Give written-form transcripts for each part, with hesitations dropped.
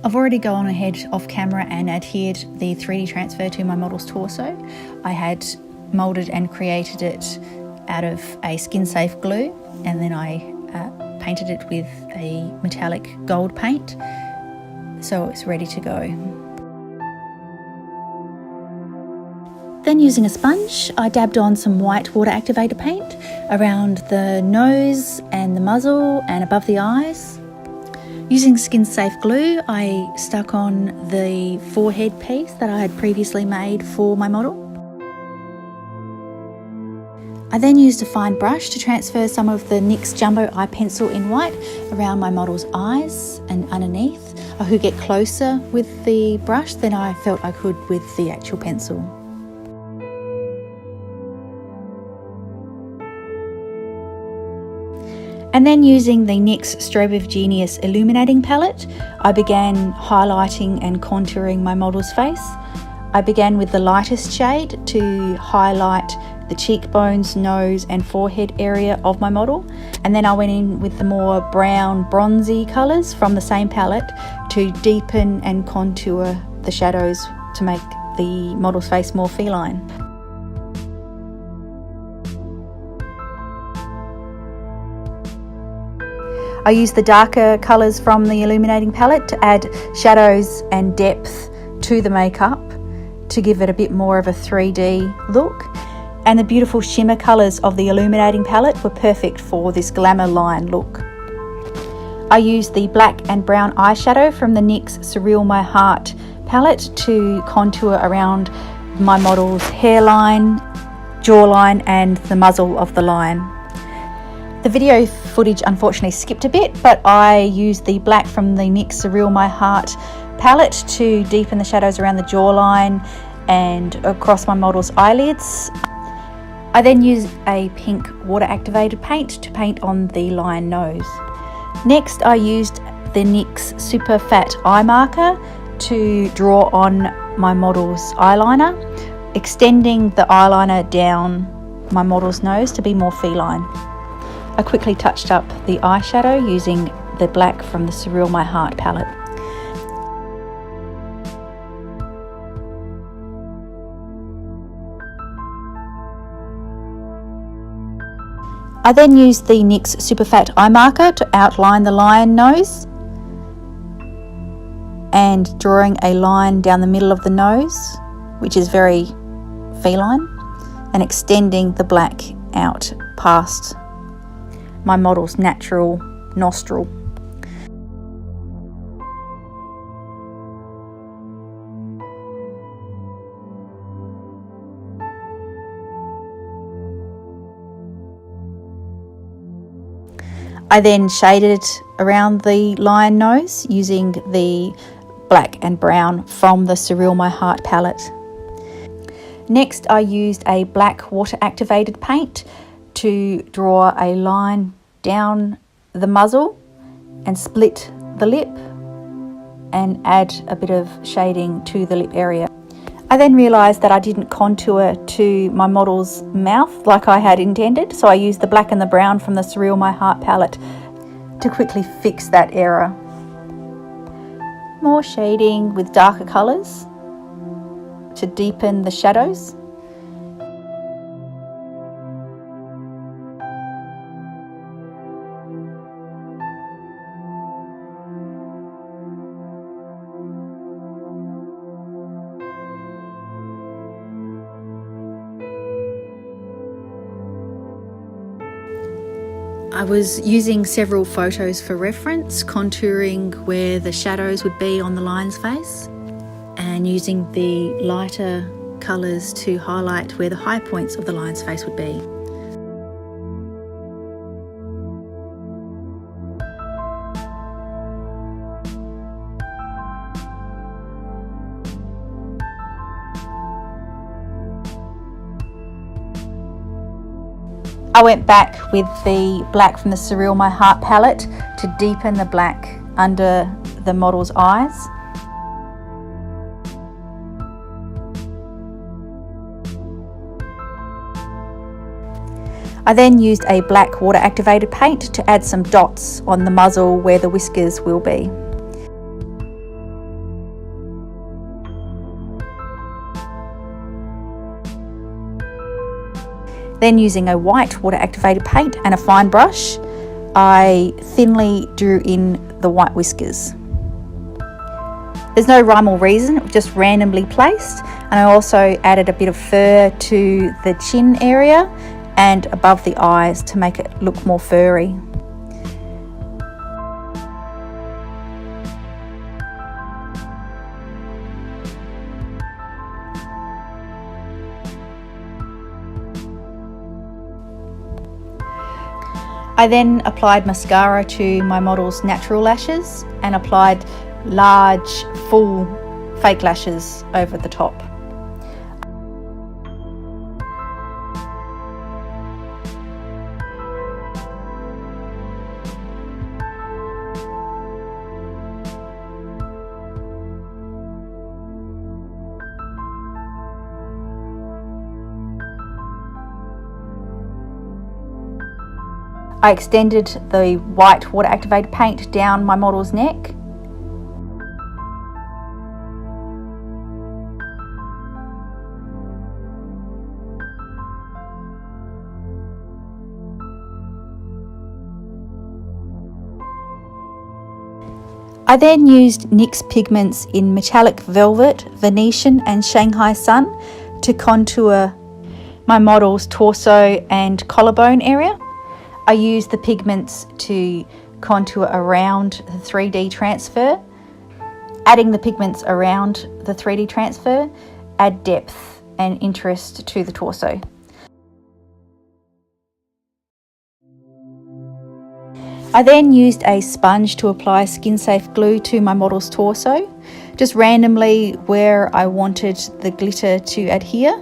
I've already gone ahead off camera and adhered the 3D transfer to my model's torso. I had moulded and created it out of a skin safe glue, and then I painted it with a metallic gold paint, so it's ready to go. Then using a sponge, I dabbed on some white water activator paint around the nose and the muzzle and above the eyes. Using skin safe glue, I stuck on the forehead piece that I had previously made for my model. I then used a fine brush to transfer some of the NYX Jumbo Eye Pencil in white around my model's eyes and underneath. I could get closer with the brush than I felt I could with the actual pencil. And then using the NYX Strobe of Genius Illuminating Palette, I began highlighting and contouring my model's face. I began with the lightest shade to highlight the cheekbones, nose and forehead area of my model, and then I went in with the more brown bronzy colours from the same palette to deepen and contour the shadows to make the model's face more feline. I used the darker colours from the illuminating palette to add shadows and depth to the makeup to give it a bit more of a 3D look. And the beautiful shimmer colours of the illuminating palette were perfect for this glamour line look. I used the black and brown eyeshadow from the NYX Surreal My Heart palette to contour around my model's hairline, jawline and the muzzle of the lion. The video footage unfortunately skipped a bit, but I used the black from the NYX Surreal My Heart palette to deepen the shadows around the jawline and across my model's eyelids. I then used a pink water activated paint to paint on the lion nose. Next I used the NYX Super Fat Eye Marker to draw on my model's eyeliner, extending the eyeliner down my model's nose to be more feline. I quickly touched up the eyeshadow using the black from the Surreal My Heart palette. I then used the NYX Super Fat Eye Marker to outline the lion nose and drawing a line down the middle of the nose, which is very feline, and extending the black out past my model's natural nostril. I then shaded around the lion nose using the black and brown from the Surreal My Heart palette. Next I used a black water activated paint to draw a line down the muzzle and split the lip and add a bit of shading to the lip area. I then realised that I didn't contour to my model's mouth like I had intended, so I used the black and the brown from the Surreal My Heart palette to quickly fix that error. More shading with darker colours to deepen the shadows. I was using several photos for reference, contouring where the shadows would be on the lion's face and using the lighter colours to highlight where the high points of the lion's face would be. I went back with the black from the Surreal My Heart palette to deepen the black under the model's eyes. I then used a black water activated paint to add some dots on the muzzle where the whiskers will be. Then using a white water activated paint and a fine brush, I thinly drew in the white whiskers. There's no rhyme or reason, just randomly placed. And I also added a bit of fur to the chin area and above the eyes to make it look more furry. I then applied mascara to my model's natural lashes and applied large, full fake lashes over the top. I extended the white water activated paint down my model's neck. I then used NYX pigments in Metallic Velvet, Venetian and Shanghai Sun to contour my model's torso and collarbone area. I used the pigments to contour around the 3D transfer. Adding the pigments around the 3D transfer add depth and interest to the torso. I then used a sponge to apply skin safe glue to my model's torso, just randomly where I wanted the glitter to adhere.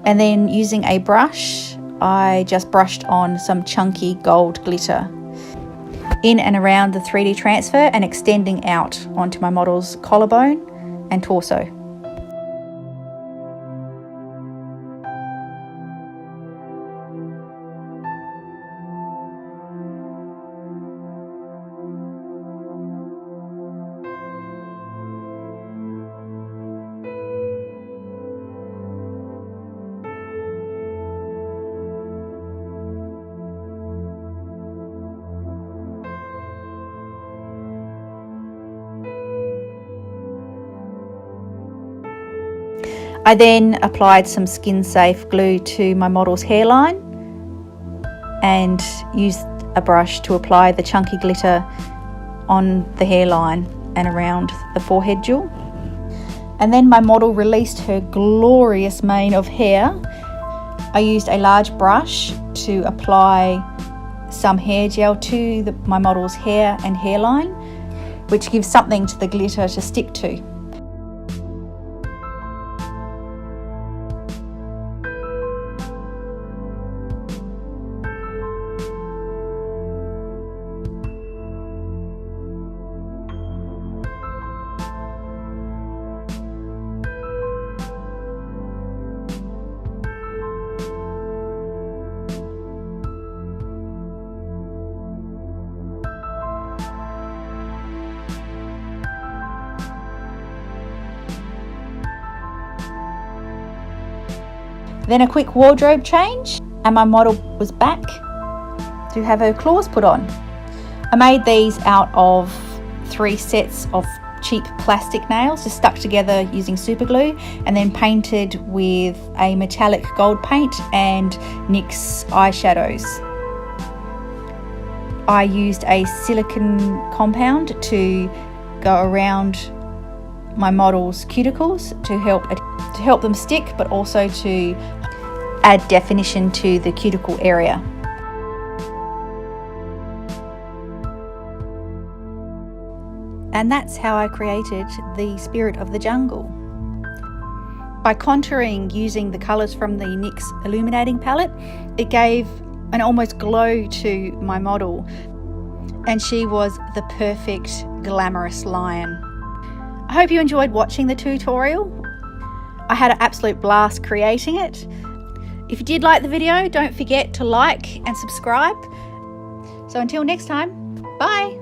And then using a brush, I just brushed on some chunky gold glitter in and around the 3D transfer and extending out onto my model's collarbone and torso. I then applied some skin safe glue to my model's hairline and used a brush to apply the chunky glitter on the hairline and around the forehead jewel. And then my model released her glorious mane of hair. I used a large brush to apply some hair gel to my model's hair and hairline, which gives something to the glitter to stick to. Then a quick wardrobe change and my model was back to have her claws put on. I made these out of 3 sets of cheap plastic nails, just stuck together using super glue and then painted with a metallic gold paint and NYX eyeshadows. I used a silicone compound to go around my model's cuticles to help them stick, but also to add definition to the cuticle area. And that's how I created the Spirit of the Jungle. By contouring using the colours from the NYX Illuminating palette, it gave an almost glow to my model, and she was the perfect glamorous lion. I hope you enjoyed watching the tutorial. I had an absolute blast creating it. If you did like the video, don't forget to like and subscribe. So until next time, bye.